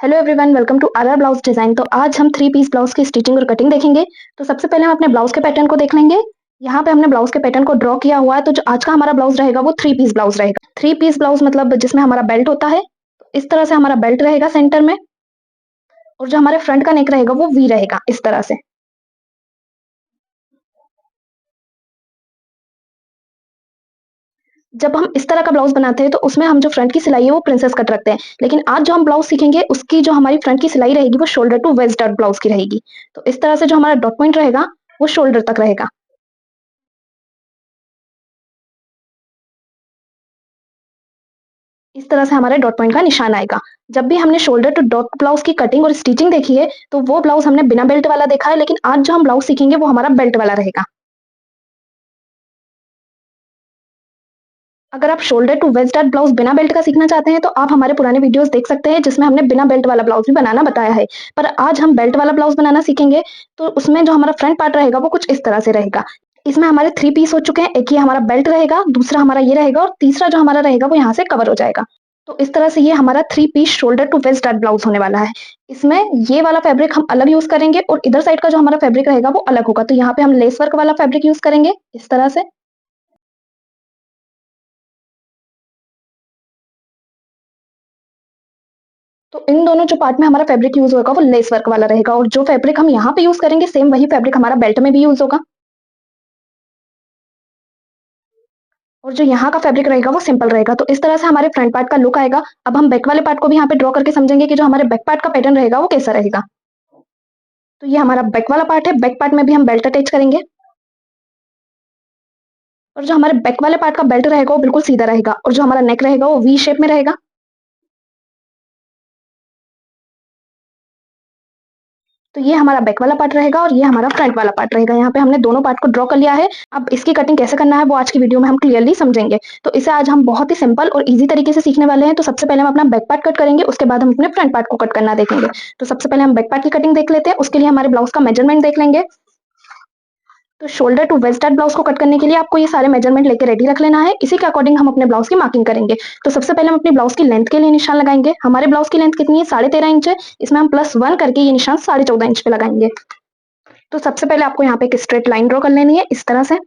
Hello everyone, welcome to R R blouse design. तो आज हम 3 पीस ब्लाउज की स्टिचिंग और कटिंग देखेंगे। तो सबसे पहले हम अपने ब्लाउज के पैटर्न को देख लेंगे। यहाँ पे हमने ब्लाउज के पैटर्न को ड्रॉ किया हुआ है। तो जो आज का हमारा ब्लाउज रहेगा वो 3 पीस ब्लाउज रहेगा। 3 पीस ब्लाउज मतलब जिसमें हमारा बेल्ट होता है। इस तरह से हमारा बेल्ट रहेगा सेंटर में, और जो हमारे फ्रंट का नेक रहेगा वो वी रहेगा इस तरह से। जब हम इस तरह का ब्लाउज बनाते हैं तो उसमें हम जो फ्रंट की सिलाई है वो प्रिंसेस कट रखते हैं, लेकिन आज जो हम ब्लाउज सीखेंगे उसकी जो हमारी फ्रंट की सिलाई रहेगी वो शोल्डर टू वेस्ट डॉट ब्लाउज की रहेगी। तो इस तरह से जो हमारा डॉट पॉइंट रहेगा वो शोल्डर तक रहेगा। इस तरह से हमारे डॉट पॉइंट का निशान आएगा। जब भी हमने शोल्डर टू डॉट ब्लाउज की कटिंग और स्टिचिंग देखी है तो वो ब्लाउज हमने बिना बेल्ट वाला देखा है, लेकिन आज जो हम ब्लाउज सीखेंगे वो हमारा बेल्ट वाला रहेगा। अगर आप शोल्डर टू वेस्ट डॉट ब्लाउज बिना बेल्ट का सीखना चाहते हैं तो आप हमारे पुराने वीडियोस देख सकते हैं, जिसमें हमने बिना बेल्ट वाला ब्लाउज भी बनाना बताया है। पर आज हम बेल्ट वाला ब्लाउज बनाना सीखेंगे। तो उसमें जो हमारा फ्रंट पार्ट रहेगा वो कुछ इस तरह से रहेगा। इसमें हमारे 3 पीस हो चुके हैं। एक ये हमारा बेल्ट रहेगा, दूसरा हमारा ये रहेगा, और तीसरा जो हमारा रहेगा वो यहाँ से कवर हो जाएगा। तो इस तरह से ये हमारा 3 पीस शोल्डर टू वेस्ट डॉट ब्लाउज होने वाला है। इसमें ये वाला फैब्रिक हम अलग यूज करेंगे और इधर साइड का जो हमारा फैब्रिक रहेगा वो अलग होगा। तो यहाँ पे हम लेस वर्क वाला फैब्रिक यूज करेंगे इस तरह से। तो इन दोनों जो पार्ट में हमारा फैब्रिक यूज होगा वो लेस वर्क वाला रहेगा, और जो फैब्रिक हम यहाँ पे यूज करेंगे सेम वही फैब्रिक हमारा बेल्ट में भी यूज होगा। और जो यहाँ का फैब्रिक रहेगा वो सिंपल रहेगा। तो इस तरह से हमारे फ्रंट पार्ट का लुक आएगा। अब हम बैक वाले पार्ट को भी यहाँ पे ड्रॉ करके समझेंगे कि जो हमारे बैक पार्ट का पैटर्न रहेगा वो कैसा रहेगा। तो ये हमारा बैक वाला पार्ट है। बैक पार्ट में भी हम बेल्ट अटैच करेंगे, और जो हमारे बैक वाले पार्ट का बेल्ट रहेगा वो बिल्कुल सीधा रहेगा, और जो हमारा नेक रहेगा वो वी शेप में रहेगा। तो ये हमारा बैक वाला पार्ट रहेगा और ये हमारा फ्रंट वाला पार्ट रहेगा। यहाँ पे हमने दोनों पार्ट को ड्रॉ कर लिया है। अब इसकी कटिंग कैसे करना है वो आज की वीडियो में हम क्लियरली समझेंगे। तो इसे आज हम बहुत ही सिंपल और इजी तरीके से सीखने वाले हैं। तो सबसे पहले हम अपना बैक पार्ट कट करेंगे, उसके बाद हम अपने फ्रंट पार्ट को कट करना देखेंगे। तो सबसे पहले हम बैक पार्ट की कटिंग देख लेते हैं। उसके लिए हमारे ब्लाउज का मेजरमेंट देख लेंगे। तो शोल्डर टू वेस्ट डॉट ब्लाउज को कट करने के लिए आपको ये सारे मेजरमेंट लेके रेडी रख लेना है। इसी के अकॉर्डिंग हम अपने ब्लाउज की मार्किंग करेंगे। तो सबसे पहले हम अपनी ब्लाउज की लेंथ के लिए निशान लगाएंगे। हमारे ब्लाउज की लेंथ कितनी है? 13.5 इंच है। इसमें हम +1 करके ये निशान 14.5 इंच पे लगाएंगे। तो सबसे पहले आपको यहाँ पे एक स्ट्रेट लाइन ड्रॉ कर लेनी है इस तरह से।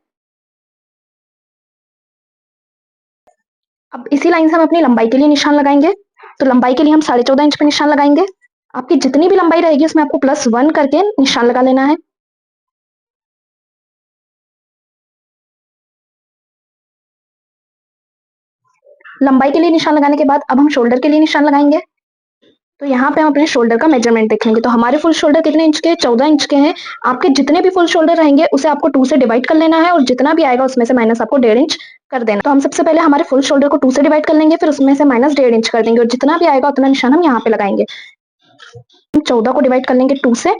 अब इसी लाइन से हम अपनी लंबाई के लिए निशान लगाएंगे। तो लंबाई के लिए हम 14.5 इंच पे निशान लगाएंगे। आपकी जितनी भी लंबाई रहेगी उसमें आपको +1 करके निशान लगा लेना है। लंबाई के लिए निशान लगाने के बाद अब हम शोल्डर के लिए निशान लगाएंगे। तो यहाँ पे हम अपने शोल्डर का मेजरमेंट देखेंगे। तो हमारे फुल शोल्डर कितने इंच के हैं? 14 इंच के हैं। आपके जितने भी फुल शोल्डर रहेंगे उसे आपको 2 से डिवाइड कर लेना है, और जितना भी आएगा उसमें से माइनस आपको 1.5 इंच कर देना। तो हम सबसे पहले हमारे फुल शोल्डर को 2 से डिवाइड कर लेंगे, फिर उसमें से माइनस 1.5 इंच कर देंगे, और जितना भी आएगा उतना निशान हम यहाँ पे लगाएंगे। हम 14 को डिवाइड कर लेंगे 2 से,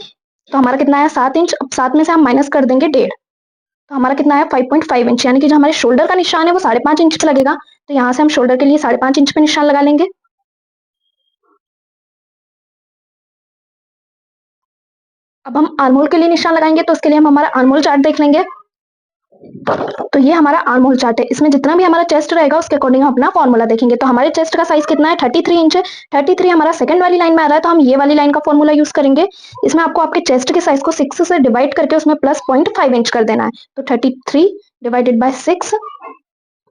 तो हमारा कितना आया? 7 इंच। अब 7 में से हम माइनस कर देंगे 1.5, तो हमारा कितना आया? 5.5 इंच। यानी कि जो हमारे शोल्डर का निशान है वो 5.5 इंच पे लगेगा। तो यहाँ से हम शोल्डर के लिए 5.5 इंच पे निशान लगा लेंगे। अब हम आर्महोल के लिए निशान लगाएंगे। तो उसके लिए हम हमारा आर्महोल चार्ट देख लेंगे। तो ये हमारा आर्महोल चार्ट है। इसमें जितना भी हमारा चेस्ट रहेगा उसके अकॉर्डिंग हम अपना फॉर्मूला देखेंगे। तो हमारे चेस्ट का साइज कितना है? 33 इंच है। 33 हमारा सेकंड वाली लाइन में आ रहा है, तो हम ये वाली लाइन का फॉर्मूला यूज करेंगे। इसमें आपको आपके चेस्ट के साइज को 6 से डिवाइड करके उसमें +0.5 इंच कर देना है। तो 33 डिवाइडेड बाय 6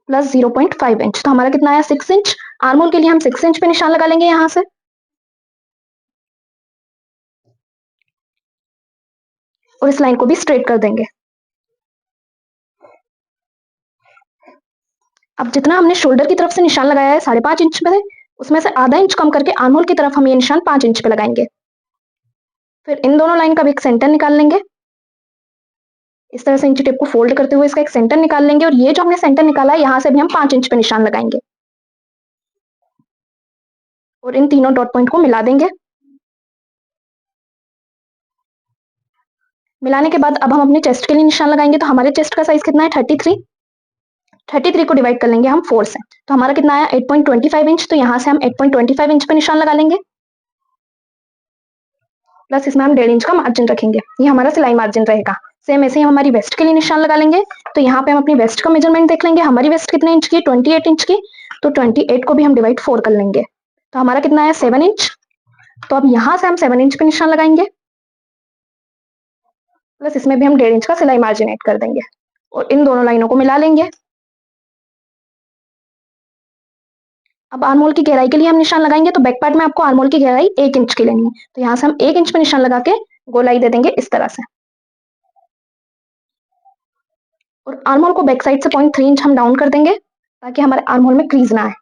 +0.5 इंच, तो हमारा कितना आया? 6 इंच। आर्महोल के लिए हम 6 इंच पे निशान लगा लेंगे यहाँ से, और इस लाइन को भी स्ट्रेट कर देंगे। अब जितना हमने शोल्डर की तरफ से निशान लगाया है 5.5 इंच पे, उसमें से आधा इंच कम करके आर्महोल की तरफ हम ये निशान 5 इंच पे लगाएंगे। फिर इन दोनों लाइन का भी एक सेंटर निकाल लेंगे। इस तरह से इंची टेप को फोल्ड करते हुए इसका एक सेंटर निकाल लेंगे, और ये जो हमने सेंटर निकाला है यहाँ से भी हम 5 इंच पे निशान लगाएंगे, और इन तीनों डॉट पॉइंट को मिला देंगे। मिलाने के बाद अब हम अपने चेस्ट के लिए निशान लगाएंगे। तो हमारे चेस्ट का साइज कितना है? 33। 33 को डिवाइड कर लेंगे हम 4 से, तो हमारा कितना आया? 8.25 इंच। तो यहाँ से हम 8.25 इंच पे निशान लगा लेंगे, प्लस इसमें हम 1.5 इंच का मार्जिन रखेंगे। ये हमारा सिलाई मार्जिन रहेगा। सेम ऐसे ही हम हमारी वेस्ट के लिए निशान लगा लेंगे। तो यहाँ पे हम अपनी वेस्ट का मेजरमेंट देख लेंगे। हमारी वेस्ट कितने इंच की? 28 इंच की। तो 28 को भी हम डिवाइड 4 कर लेंगे, तो हमारा कितना आया? 7 इंच। तो अब यहाँ से हम 7 इंच पे निशान लगाएंगे, प्लस इसमें भी हम 1.5 इंच का सिलाई मार्जिन ऐड कर देंगे और इन दोनों लाइनों को मिला लेंगे। अब आर्म होल की गहराई के लिए हम निशान लगाएंगे, तो बैक पार्ट में आपको आर्म होल की गहराई 1 इंच की लेनी है, तो यहाँ से हम 1 इंच पे निशान लगा के गोलाई दे देंगे इस तरह से, और आर्म होल को बैक साइड से 0.3 इंच हम डाउन कर देंगे ताकि हमारे आर्म होल में क्रीज ना आए।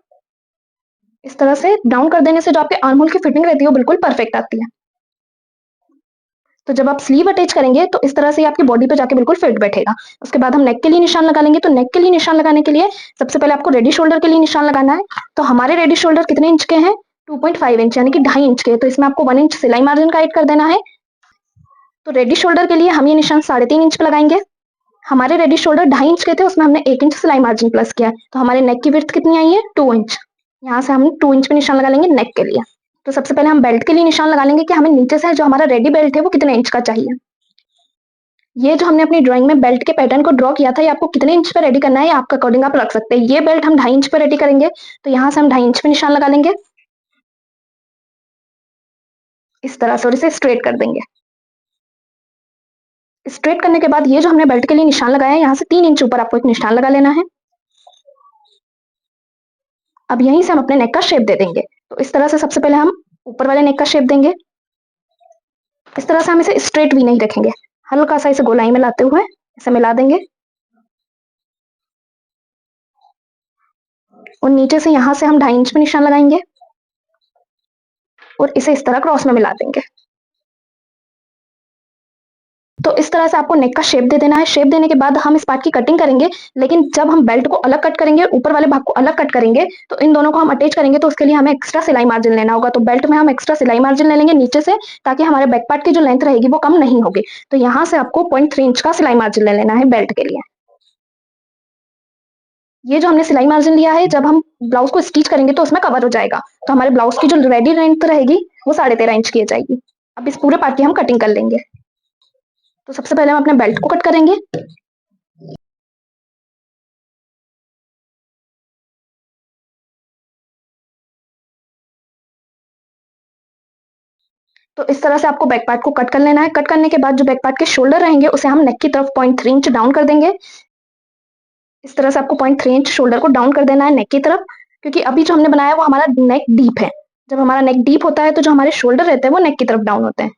इस तरह से डाउन कर देने से जो आपके आर्म होल की फिटिंग रहती है वो बिल्कुल परफेक्ट आती है। तो जब आप स्लीव अटैच करेंगे तो इस तरह से आपकी बॉडी पे जाके बिल्कुल फिट बैठेगा। उसके बाद हम नेक के लिए निशान लगा लेंगे, तो नेक के लिए निशान लगाने के लिए सबसे पहले आपको रेडी शोल्डर के लिए निशान लगाना है। तो हमारे रेडी शोल्डर कितने इंच के हैं? 2.5 इंच यानी कि 2.5 इंच के, तो इसमें आपको 1 इंच सिलाई मार्जिन का ऐड कर देना है। तो रेडी शोल्डर के लिए हम ये निशान 3.5 इंच पे लगाएंगे। हमारे रेडी शोल्डर 2.5 इंच के थे, उसमें हमने 1 इंच सिलाई मार्जिन प्लस किया, तो हमारे नेक की विड्थ कितनी आई है? 2 इंच। यहाँ से हम 2 इंच पे निशान लगा लेंगे नेक के लिए। तो सबसे पहले हम बेल्ट के लिए निशान लगा लेंगे कि हमें नीचे से जो हमारा रेडी बेल्ट है वो कितने इंच का चाहिए। ये जो हमने अपनी ड्राइंग में बेल्ट के पैटर्न को ड्रॉ किया था, ये आपको कितने इंच पे रेडी करना है, आपके अकॉर्डिंग आप रख सकते हैं। ये बेल्ट हम 2.5 इंच पे रेडी करेंगे, तो यहाँ से हम 2.5 इंच पे निशान लगा लेंगे इस तरह से, और इसे स्ट्रेट कर देंगे। स्ट्रेट करने के बाद ये जो हमने बेल्ट के लिए निशान लगाया है, यहाँ से 3 इंच ऊपर आपको एक निशान लगा लेना है। अब यहीं से हम अपने नेक का शेप दे देंगे, तो इस तरह से सबसे पहले हम ऊपर वाले नेक का शेप देंगे। इस तरह से हम इसे स्ट्रेट भी नहीं रखेंगे, हल्का सा इसे गोलाई में लाते हुए इसे मिला देंगे, और नीचे से यहाँ से हम 2.5 इंच पे निशान लगाएंगे और इसे इस तरह क्रॉस में मिला देंगे। तो इस तरह से आपको नेक का शेप दे देना है। शेप देने के बाद हम इस पार्ट की कटिंग करेंगे, लेकिन जब हम बेल्ट को अलग कट करेंगे, ऊपर वाले भाग को अलग कट करेंगे, तो इन दोनों को हम अटैच करेंगे, तो उसके लिए हमें एक्स्ट्रा सिलाई मार्जिन लेना होगा। तो बेल्ट में हम एक्स्ट्रा सिलाई मार्जिन ले लेंगे नीचे से, ताकि हमारे बैक पार्ट की जो लेंथ रहेगी वो कम नहीं होगी। तो यहाँ से आपको 0.3 इंच का सिलाई मार्जिन ले लेना है बेल्ट के लिए। ये जो हमने सिलाई मार्जिन लिया है, जब हम ब्लाउज को स्टिच करेंगे तो उसमें कवर हो जाएगा, तो हमारे ब्लाउज की जो रेडी लेंथ रहेगी वो 13.5 इंच की हो जाएगी। अब इस पूरे पार्ट की हम कटिंग कर लेंगे। तो सबसे पहले हम अपने बेल्ट को कट करेंगे। तो इस तरह से आपको बैक पार्ट को कट कर लेना है। कट करने के बाद जो बैक पार्ट के शोल्डर रहेंगे उसे हम नेक की तरफ 0.3 इंच डाउन कर देंगे। इस तरह से आपको 0.3 इंच शोल्डर को डाउन कर देना है नेक की तरफ, क्योंकि अभी जो हमने बनाया है वो हमारा नेक डीप है। जब हमारा नेक डीप होता है तो जो हमारे शोल्डर रहते हैं वो नेक की तरफ डाउन होते हैं।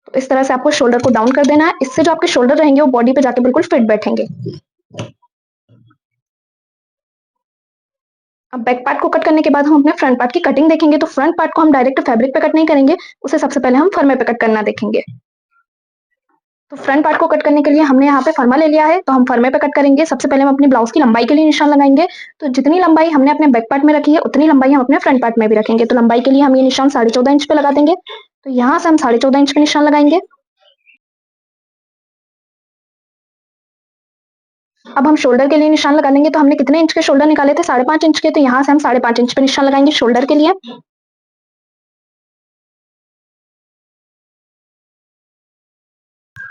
तो इस तरह से आपको शोल्डर को डाउन कर देना है, इससे जो आपके शोल्डर रहेंगे वो बॉडी पे जाके बिल्कुल फिट बैठेंगे। अब बैक पार्ट को कट करने के बाद हम अपने फ्रंट पार्ट की कटिंग देखेंगे। तो फ्रंट पार्ट को हम डायरेक्ट फैब्रिक पे कट नहीं करेंगे, उसे सबसे पहले हम फर्मे पे कट करना देखेंगे। तो फ्रंट पार्ट को कट करने के लिए हमने यहाँ पे फर्मा ले लिया है, तो हम फर्मे पे कट करेंगे। सबसे पहले हम अपनी ब्लाउज की लंबाई के लिए निशान लगाएंगे। तो जितनी लंबाई हमने अपने बैक पार्ट में रखी है उतनी लंबाई हम अपने फ्रंट पार्ट में भी रखेंगे। तो लंबाई के लिए हम ये निशान 14.5 इंच पे लगा देंगे। तो यहाँ से हम 14.5 इंच पे निशान लगाएंगे। अब हम शोल्डर के लिए निशान लगा लेंगे। तो हमने कितने इंच के शोल्डर निकाले थे? 5.5 इंच के, तो यहाँ से हम 5.5 इंच पे निशान लगाएंगे शोल्डर के लिए।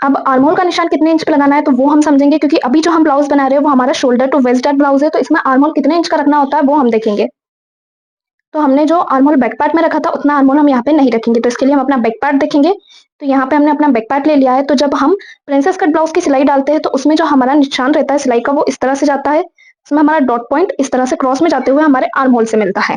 अब आर्म होल का निशान कितने इंच पे लगाना है तो वो हम समझेंगे, क्योंकि अभी जो हम ब्लाउज बना रहे हैं वो हमारा shoulder to waist dart blouse है, तो इसमें आर्म होल कितने इंच का रखना होता है वो हम देखेंगे। तो हमने जो आर्म होल बैक पार्ट में रखा था उतना आर्म होल हम यहाँ पे नहीं रखेंगे, तो इसके लिए हम अपना बैक पार्ट देखेंगे। तो यहाँ पे हमने अपना बैक पार्ट ले लिया है। तो जब हम प्रिंसेस कट ब्लाउज की सिलाई डालते हैं तो उसमें जो हमारा निशान रहता है सिलाई का वो इस तरह से जाता है, उसमें हमारा डॉट पॉइंट इस तरह से क्रॉस में जाते हुए हमारे आर्म होल से मिलता है।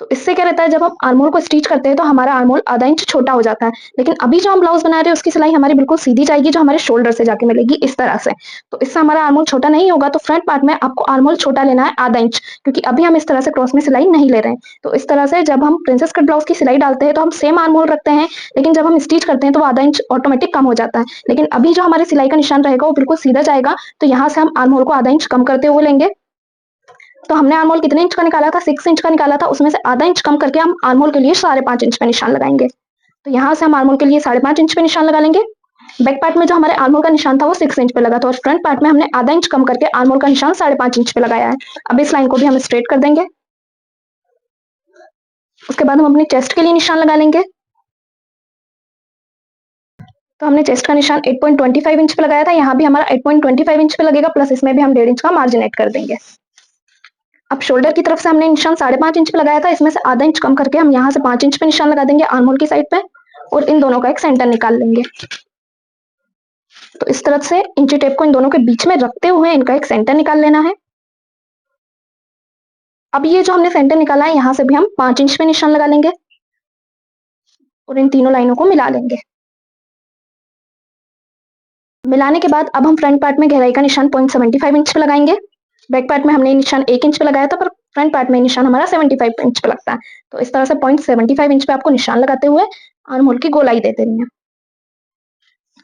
तो इससे क्या रहता है, जब हम आर्म होल को स्टिच करते हैं तो हमारा आर्म होल आधा इंच छोटा हो जाता है। लेकिन अभी जो हम ब्लाउज बना रहे हैं उसकी सिलाई हमारी बिल्कुल सीधी जाएगी, जो हमारे शोल्डर से जाके मिलेगी इस तरह से। तो इससे हमारा आर्म होल छोटा नहीं होगा। तो फ्रंट पार्ट में आपको आर्म होल छोटा लेना है आधा इंच, क्योंकि अभी हम इस तरह से क्रॉस में सिलाई नहीं ले रहे हैं। तो इस तरह से जब हम प्रिंसेस कट ब्लाउज की सिलाई डालते हैं तो हम सेम आर्म होल रखते हैं, लेकिन जब हम स्टिच करते हैं तो वो आधा इंच ऑटोमेटिक कम हो जाता है। लेकिन अभी जो हमारी सिलाई का निशान रहेगा वो बिल्कुल सीधा जाएगा, तो यहाँ से हम आर्म होल को आधा इंच कम करते हुए लेंगे। तो हमने आर्म होल कितने इंच का निकाला था? 6 इंच का निकाला था, उसमें से आधा इंच कम करके हम आर्म होल के लिए 5.5 इंच पे निशान लगाएंगे। तो यहाँ से हम आर्म होल के लिए 5.5 इंच पे निशान लगा लेंगे। बैक पार्ट में जो हमारे आर्म होल का निशान था वो 6 इंच पे लगा था, और फ्रंट पार्ट में हमने आधा इंच कम करके आर्म होल का निशान 5.5 इंच पे लगाया है। अब इस लाइन को भी हम स्ट्रेट कर देंगे। उसके बाद हम अपने चेस्ट के लिए निशान लगा लेंगे। तो हमने चेस्ट का निशान 8.25 इंच पे लगाया था, यहाँ भी हमारा 8.25 इंच पे लगेगा, प्लस इसमें भी हम 1.5 इंच का मार्जिन ऐड कर देंगे। अब शोल्डर की तरफ से हमने निशान 5.5 इंच पे लगाया था, इसमें से आधा इंच कम करके हम यहाँ से 5 इंच पे निशान लगा देंगे आर्म होल की साइड पे और इन दोनों का एक सेंटर निकाल लेंगे। तो इस तरह से इंची टेप को इन दोनों के बीच में रखते हुए इनका एक सेंटर निकाल लेना है। अब ये जो हमने सेंटर निकाला है यहाँ से भी हम 5 इंच पे निशान लगा लेंगे और इन तीनों लाइनों को मिला लेंगे। मिलाने के बाद अब हम फ्रंट पार्ट में गहराई का निशान 0.75 इंच पे लगाएंगे। बैक पार्ट में हमने निशान 1 इंच पे लगाया था, पर फ्रंट पार्ट में निशान हमारा 75 इंच पे लगता है। तो इस तरह से 0.75 इंच पे आपको निशान लगाते हुए आर्म होल की गोलाई दे देनी है।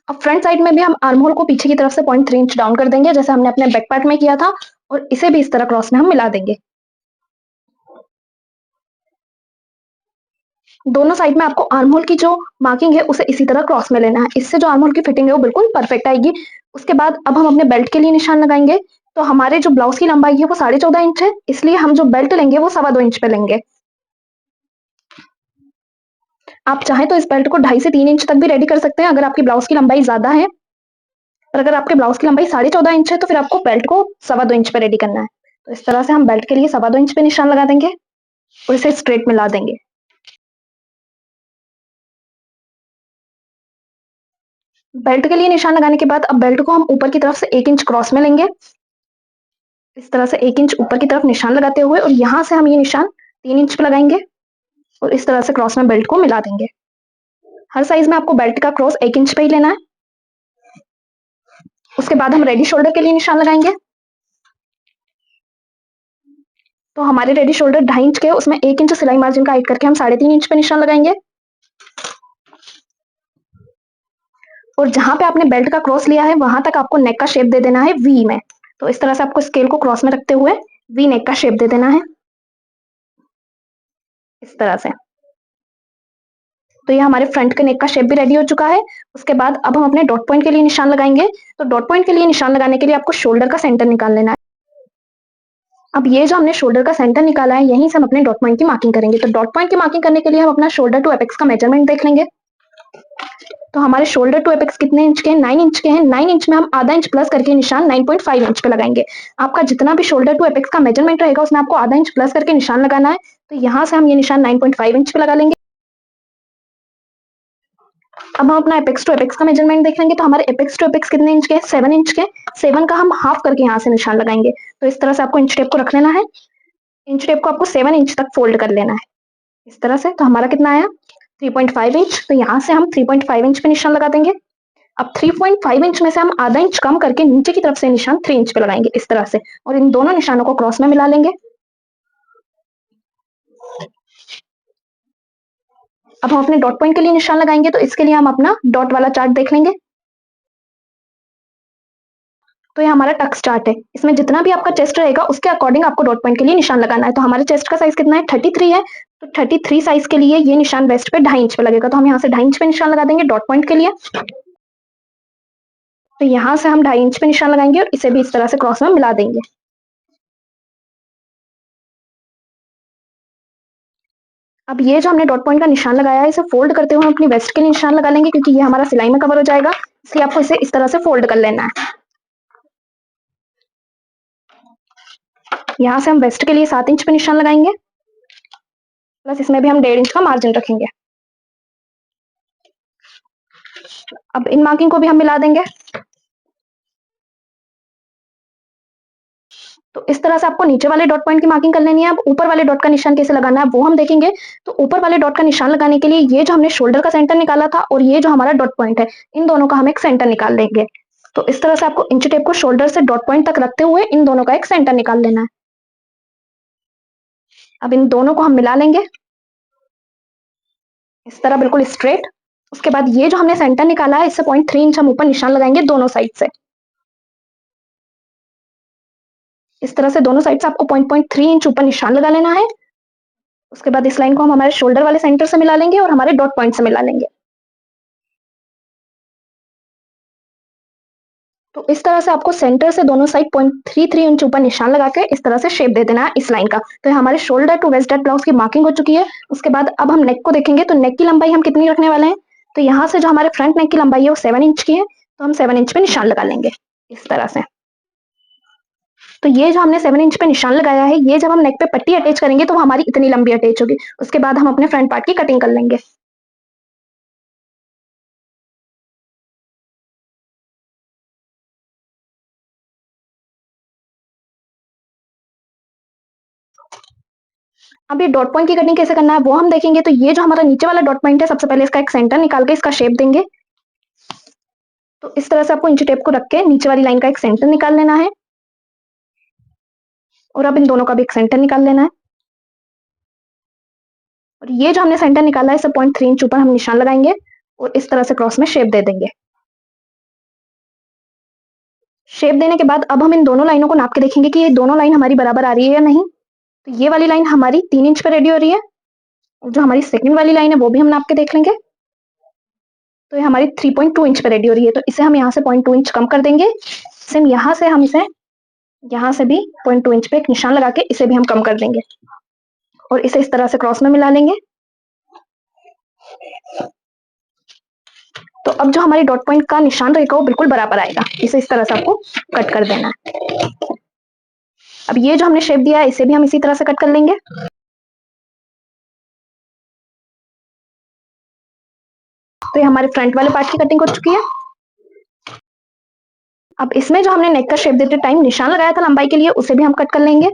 अब फ्रंट साइड में भी हम आर्म होल को पीछे की तरफ से 0.3 इंच डाउन कर देंगे, जैसे हमने अपने बैक पार्ट में किया था, और इसे भी इस तरह क्रॉस में हम मिला देंगे। दोनों साइड में आपको आर्म होल की जो मार्किंग है उसे इसी तरह क्रॉस में लेना है, इससे जो आर्म होल की फिटिंग है वो बिल्कुल परफेक्ट आएगी। उसके बाद अब हम अपने बेल्ट के लिए निशान लगाएंगे। तो हमारे जो ब्लाउज की लंबाई है वो 14.5 इंच है, इसलिए हम जो बेल्ट लेंगे वो 2.25 इंच पे लेंगे। आप चाहें तो इस बेल्ट को 2.5 से 3 इंच तक भी रेडी कर सकते हैं अगर आपकी ब्लाउज की लंबाई ज्यादा है। और अगर आपके ब्लाउज की लंबाई 14.5 इंच है तो फिर आपको बेल्ट को 2.25 इंच पे रेडी करना है। तो इस तरह से हम बेल्ट के लिए 2.25 इंच पे निशान लगा देंगे और इसे स्ट्रेट मिला देंगे। बेल्ट के लिए निशान लगाने के बाद अब बेल्ट को हम ऊपर की तरफ से 1 इंच क्रॉस में लेंगे। इस तरह से 1 इंच ऊपर की तरफ निशान लगाते हुए और यहाँ से हम ये निशान 3 इंच पे लगाएंगे और इस तरह से क्रॉस में बेल्ट को मिला देंगे। हर साइज में आपको बेल्ट का क्रॉस 1 इंच पे ही लेना है। उसके बाद हम रेडी शोल्डर के लिए निशान लगाएंगे। तो हमारे रेडी शोल्डर 2.5 इंच के, उसमें 1 इंच सिलाई मार्जिन का ऐड करके हम 3.5 इंच पे निशान लगाएंगे। और जहां पे आपने बेल्ट का क्रॉस लिया है वहां तक आपको नेक का शेप दे देना है वी में। तो इस तरह से आपको स्केल को क्रॉस में रखते हुए वी नेक का शेप दे देना है, इस तरह से। तो ये हमारे फ्रंट के नेक का शेप भी रेडी हो चुका है। उसके बाद अब हम अपने डॉट पॉइंट के लिए निशान लगाएंगे। तो डॉट पॉइंट के लिए निशान लगाने के लिए आपको शोल्डर का सेंटर निकाल लेना है। अब ये जो हमने शोल्डर का सेंटर निकाला है यहीं से हम अपने डॉट पॉइंट की मार्किंग करेंगे। तो डॉट पॉइंट की मार्किंग करने के लिए हम अपना शोल्डर टू एपेक्स का मेजरमेंट देख लेंगे। तो हमारे शोल्डर टू एपेक्स कितने इंच के हैं? 9 इंच के हैं। 9 इंच में हम आधा इंच प्लस करके निशान 9.5 इंच पे लगाएंगे। आपका जितना भी शोल्डर टू एपेक्स का मेजरमेंट रहेगा उसमें आपको आधा इंच प्लस करके निशान लगाना है। तो यहाँ से हम ये निशान 9.5 इंच पे लगा लेंगे। अब हम अपना एपेक्स टू एपेक्स का मेजरमेंट देख लेंगे। तो हमारे एपेक्स टू एपेक्स कितने इंच के? 7 इंच के। 7 का हम हाफ करके यहाँ से निशान लगाएंगे। तो इस तरह से आपको इंच टेप को रख लेना है। इंच टेप को आपको 7 इंच तक फोल्ड कर लेना है, इस तरह से। तो हमारा कितना आया? 3.5 इंच। तो यहाँ से हम 3.5 इंच पे निशान लगा देंगे। अब 3.5 इंच में से हम आधा इंच कम करके नीचे की तरफ से निशान 3 इंच पे लगाएंगे, इस तरह से। और इन दोनों निशानों को क्रॉस में मिला लेंगे। अब हम अपने डॉट पॉइंट के लिए निशान लगाएंगे। तो इसके लिए हम अपना डॉट वाला चार्ट देख लेंगे। तो ये हमारा टक्स चार्ट है। इसमें जितना भी आपका चेस्ट रहेगा उसके अकॉर्डिंग आपको डॉट पॉइंट के लिए निशान लगाना है। तो हमारे चेस्ट का साइज कितना है? 33 है। तो 33 साइज के लिए ये निशान वेस्ट पे 2.5 इंच पे लगेगा। तो हम यहाँ से 2.5 इंच पे निशान लगा देंगे डॉट पॉइंट के लिए। तो यहाँ से हम 2.5 इंच पे निशान लगाएंगे और इसे भी इस तरह से क्रॉस में मिला देंगे। अब ये जो हमने डॉट पॉइंट का निशान लगाया है इसे फोल्ड करते हुए हम अपनी वेस्ट के लिए निशान लगा लेंगे, क्योंकि ये हमारा सिलाई में कवर हो जाएगा, इसलिए आपको इसे इस तरह से फोल्ड कर लेना है। यहाँ से हम वेस्ट के लिए 7 इंच पे निशान लगाएंगे, प्लस इसमें भी हम 1.5 इंच का मार्जिन रखेंगे। अब इन मार्किंग को भी हम मिला देंगे। तो इस तरह से आपको नीचे वाले डॉट पॉइंट की मार्किंग कर लेनी है। अब ऊपर वाले डॉट का निशान कैसे लगाना है वो हम देखेंगे। तो ऊपर वाले डॉट का निशान लगाने के लिए ये जो हमने शोल्डर का सेंटर निकाला था और ये जो हमारा डॉट पॉइंट है, इन दोनों का हम एक सेंटर निकाल लेंगे। तो इस तरह से आपको इंच टेप को शोल्डर से डॉट पॉइंट तक रखते हुए इन दोनों का एक सेंटर निकाल लेना है। अब इन दोनों को हम मिला लेंगे, इस तरह बिल्कुल स्ट्रेट। उसके बाद ये जो हमने सेंटर निकाला है इससे 0.3 इंच हम ऊपर निशान लगाएंगे दोनों साइड से। इस तरह से दोनों साइड से आपको 0.3 इंच ऊपर निशान लगा लेना है। उसके बाद इस लाइन को हम हमारे शोल्डर वाले सेंटर से मिला लेंगे और हमारे डॉट पॉइंट से मिला लेंगे। तो इस तरह से आपको सेंटर से दोनों साइड 0.33 इंच ऊपर निशान लगा के इस तरह से शेप दे देना है इस लाइन का। तो हमारे शोल्डर टू वेस्ट डेड ब्लाउज की मार्किंग हो चुकी है। उसके बाद अब हम नेक को देखेंगे। तो नेक की लंबाई हम कितनी रखने वाले हैं? तो यहाँ से जो हमारे फ्रंट नेक की लंबाई है वो 7 इंच की है। तो हम 7 इंच पे निशान लगा लेंगे, इस तरह से। तो ये जो हमने 7 इंच पे निशान लगाया है, ये जब हम नेक पे पट्टी अटैच करेंगे तो हमारी इतनी लंबी अटैच होगी। उसके बाद हम अपने फ्रंट पार्ट की कटिंग कर लेंगे। अब ये डॉट पॉइंट की कटिंग कैसे करना है वो हम देखेंगे। तो ये जो हमारा नीचे वाला डॉट पॉइंट है, सबसे पहले इसका एक सेंटर निकाल के इसका शेप देंगे। तो इस तरह से आपको इंची टेप को रख के नीचे वाली लाइन का एक सेंटर निकाल लेना है, और अब इन दोनों का भी एक सेंटर निकाल लेना है। और ये जो हमने सेंटर निकाला है, इसे 0.3 इंच ऊपर हम निशान लगाएंगे और इस तरह से क्रॉस में शेप दे देंगे। शेप देने के बाद अब हम इन दोनों लाइनों को नाप के देखेंगे कि ये दोनों लाइन हमारी बराबर आ रही है या नहीं। तो ये वाली लाइन हमारी 3 इंच पे रेडी हो रही है, और जो हमारी सेकंड वाली लाइन है वो भी हम नाप के देख लेंगे। तो ये हमारी 3.2 इंच पे रेडी हो रही है, तो इसे हम यहाँ से 0.2 इंच कम कर देंगे। सेम यहाँ से हम इसे यहाँ से भी 0.2 इंच पे एक निशान लगा के इसे भी हम कम कर देंगे, और इसे इस तरह से क्रॉस में मिला लेंगे। तो अब जो हमारी डॉट पॉइंट का निशान रहेगा वो बिल्कुल बराबर आएगा। इसे इस तरह से आपको कट कर देना है। अब ये जो हमने शेप दिया है, इसे भी हम इसी तरह से कट कर लेंगे। तो ये हमारे फ्रंट वाले पार्ट की कटिंग हो चुकी है। अब इसमें जो हमने नेक का शेप देते टाइम निशान लगाया था लंबाई के लिए, उसे भी हम कट कर लेंगे।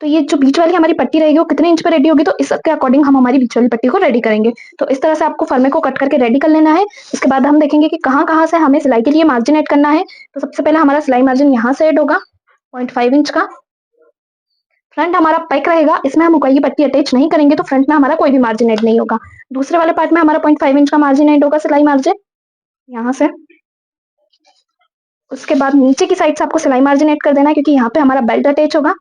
तो ये जो बीच वाली हमारी पट्टी रहेगी वो कितने इंच पर रेडी होगी, तो इसके अकॉर्डिंग हम हमारी बीच वाली पट्टी को रेडी करेंगे। तो इस तरह से आपको फर्मे को कट करके रेडी कर लेना है। इसके बाद हम देखेंगे कि कहाँ कहाँ से हमें सिलाई के लिए मार्जिन ऐड करना है। तो सबसे पहले हमारा सिलाई मार्जिन यहाँ से ऐड होगा 0.5 इंच का। फ्रंट हमारा पैक रहेगा, इसमें हम उकाई पट्टी अटैच नहीं करेंगे, तो फ्रंट में हमारा कोई भी मार्जिन ऐड नहीं होगा। दूसरे वाले पार्ट में हमारा 0.5 इंच का मार्जिन ऐड होगा, सिलाई मार्जिन यहाँ से। उसके बाद नीचे की साइड से आपको सिलाई मार्जिन ऐड कर देना है, क्योंकि यहाँ पे हमारा बेल्ट अटैच होगा।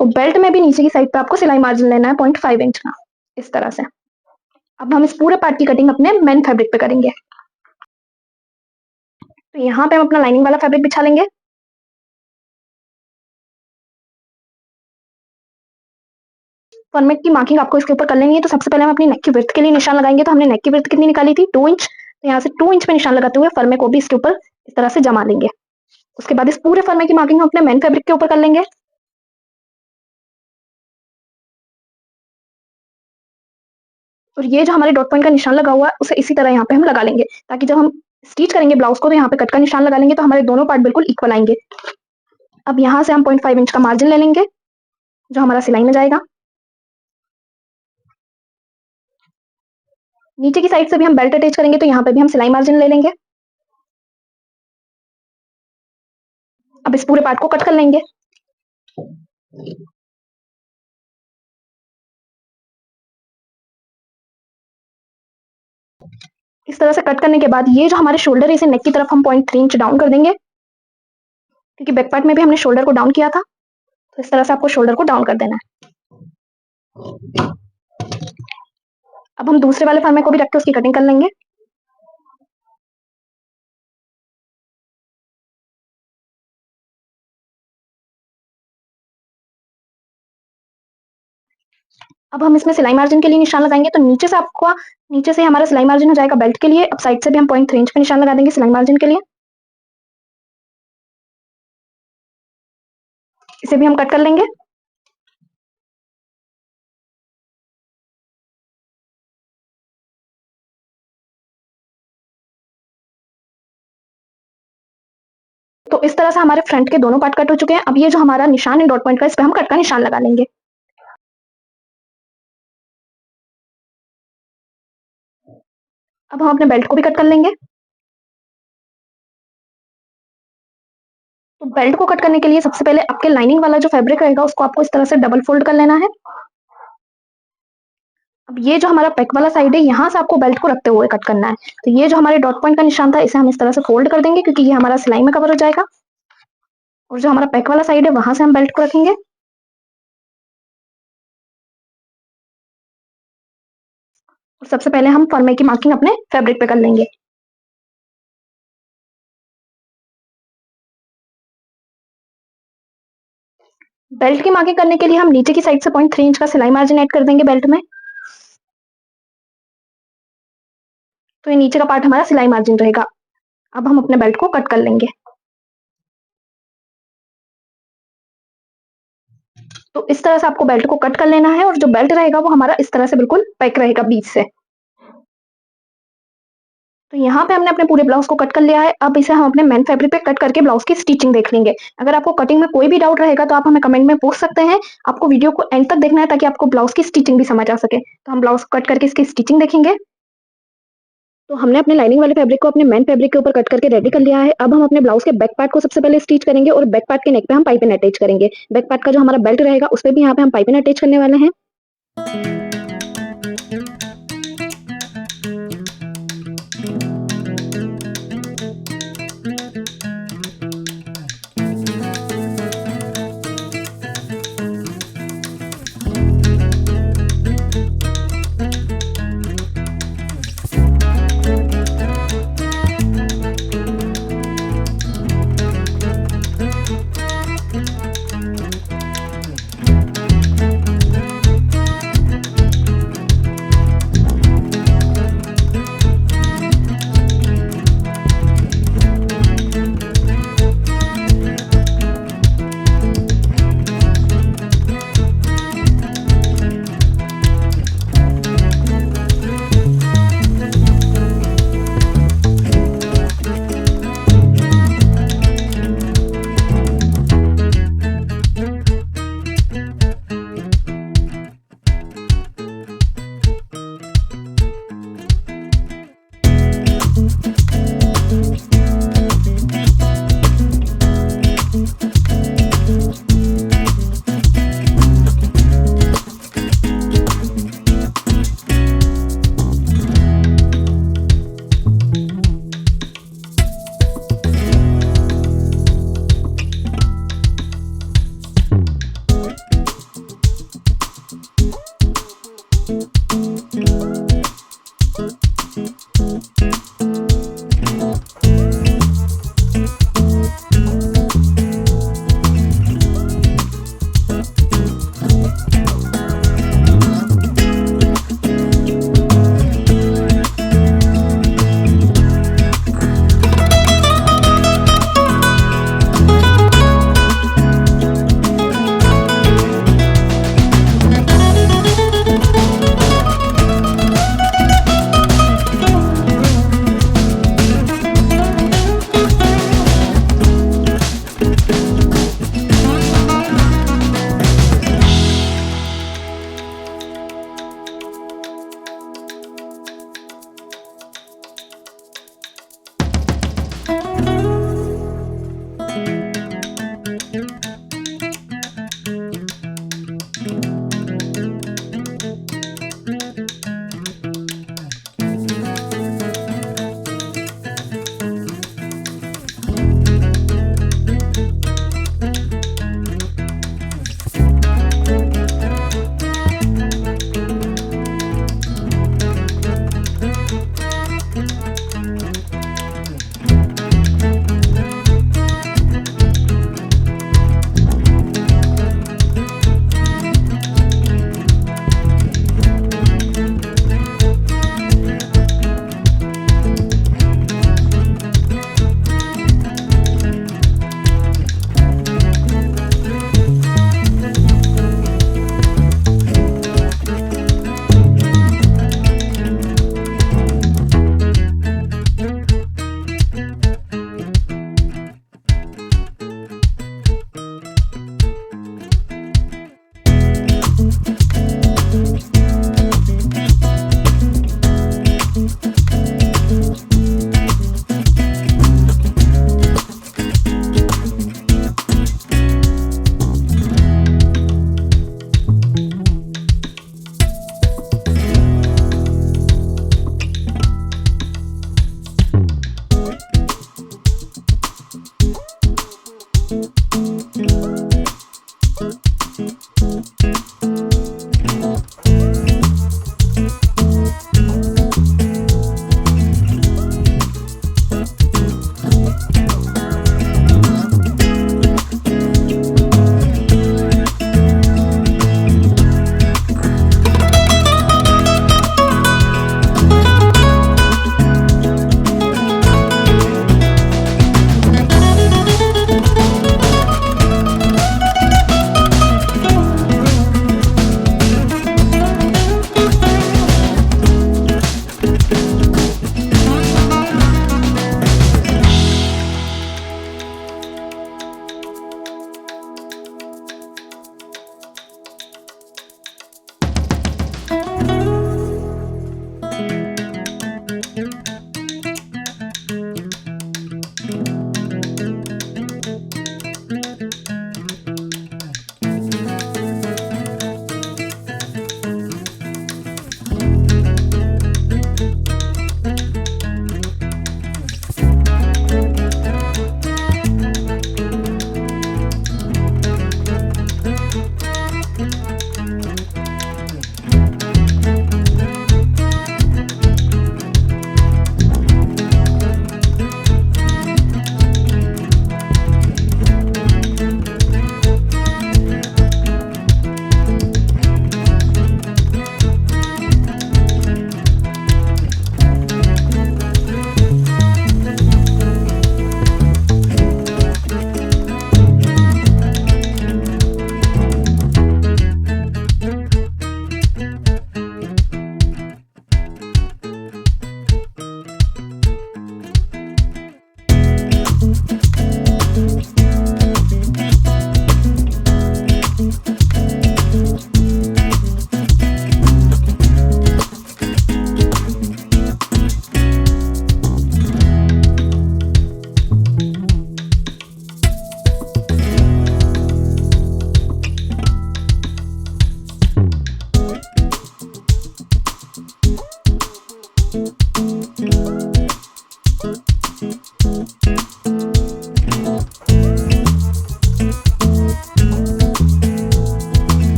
तो बेल्ट में भी नीचे की साइड पे आपको सिलाई मार्जिन लेना है 0.5 इंच का, इस तरह से। अब हम इस पूरे पार्ट की कटिंग अपने मेन फैब्रिक पे करेंगे। तो यहाँ पे हम अपना लाइनिंग वाला फैब्रिक बिछा लेंगे। फॉर्मेट की मार्किंग आपको इसके ऊपर कर लेनी है। तो सबसे पहले हम अपनी नेक की विड्थ के लिए निशान लगाएंगे। तो हमने नेक की विड्थ कितनी निकाली थी, 2 इंच। तो यहाँ से 2 इंच पे निशान लगाते हुए फर्मे को भी इसके ऊपर इस तरह से जमा लेंगे। उसके बाद इस पूरे फर्मे की मार्किंग हम अपने मेन फैब्रिक के ऊपर कर लेंगे। और ये जो हमारे डॉट पॉइंट का निशान लगा हुआ है, उसे इसी तरह यहाँ पे हम लगा लेंगे, ताकि जब हम स्टिच करेंगे ब्लाउज को, तो यहाँ पे कट का निशान लगा लेंगे, तो हमारे दोनों पार्ट बिल्कुल इक्वल आएंगे। अब यहाँ से हम 0.5 इंच का मार्जिन ले लेंगे, जो हमारा सिलाई में जाएगा। नीचे की साइड से भी हम बेल्ट अटैच करेंगे, तो यहाँ पे भी हम सिलाई मार्जिन ले लेंगे। अब इस पूरे पार्ट को कट कर लेंगे। इस तरह से कट करने के बाद ये जो हमारे शोल्डर है, इसे नेक की तरफ हम 0.3 इंच डाउन कर देंगे, क्योंकि बैक पार्ट में भी हमने शोल्डर को डाउन किया था। तो इस तरह से आपको शोल्डर को डाउन कर देना है। अब हम दूसरे वाले फर्मे को भी रख के उसकी कटिंग कर लेंगे। अब हम इसमें सिलाई मार्जिन के लिए निशान लगाएंगे। तो नीचे से हमारा सिलाई मार्जिन हो जाएगा बेल्ट के लिए। अब साइड से भी हम 0.3 इंच पे निशान लगा देंगे सिलाई मार्जिन के लिए। इसे भी हम कट कर लेंगे। तो इस तरह से हमारे फ्रंट के दोनों पार्ट कट हो चुके हैं। अब ये जो हमारा निशान है डॉट पॉइंट का, इस पे हम कट का निशान लगा लेंगे। अब हम अपने बेल्ट को भी कट कर लेंगे। तो बेल्ट को कट करने के लिए सबसे पहले आपके लाइनिंग वाला जो फैब्रिक रहेगा, उसको आपको इस तरह से डबल फोल्ड कर लेना है। अब ये जो हमारा पैक वाला साइड है, यहाँ से आपको बेल्ट को रखते हुए कट करना है। तो ये जो हमारे डॉट पॉइंट का निशान था, इसे हम इस तरह से फोल्ड कर देंगे, क्योंकि ये हमारा सिलाई में कवर हो जाएगा। और जो हमारा पैक वाला साइड है, वहां से हम बेल्ट को रखेंगे। और सबसे पहले हम फर्मे की मार्किंग अपने फैब्रिक पे कर लेंगे। बेल्ट की मार्किंग करने के लिए हम नीचे की साइड से 0.3 इंच का सिलाई मार्जिन ऐड कर देंगे बेल्ट में। तो ये नीचे का पार्ट हमारा सिलाई मार्जिन रहेगा। अब हम अपने बेल्ट को कट कर लेंगे। तो इस तरह से आपको बेल्ट को कट कर लेना है और जो बेल्ट रहेगा वो हमारा इस तरह से बिल्कुल पैक रहेगा बीच से। तो यहाँ पे हमने अपने पूरे ब्लाउज को कट कर लिया है। अब इसे हम अपने मेन फैब्रिक पे कट करके ब्लाउज की स्टिचिंग देख लेंगे। अगर आपको कटिंग में कोई भी डाउट रहेगा तो आप हमें कमेंट में पूछ सकते हैं। आपको वीडियो को एंड तक देखना है ताकि आपको ब्लाउज की स्टिचिंग भी समझ आ सके। तो हम ब्लाउज कट करके इसकी स्टिचिंग देखेंगे। तो हमने अपने लाइनिंग वाले फैब्रिक को अपने मेन फैब्रिक के ऊपर कट करके रेडी कर लिया है। अब हम अपने ब्लाउज के बैक पार्ट को सबसे पहले स्टिच करेंगे और बैक पार्ट के नेक पे हम पाइपिंग अटैच करेंगे। बैक पार्ट का जो हमारा बेल्ट रहेगा उस पे भी यहाँ पे हम पाइपिंग अटैच करने वाले हैं।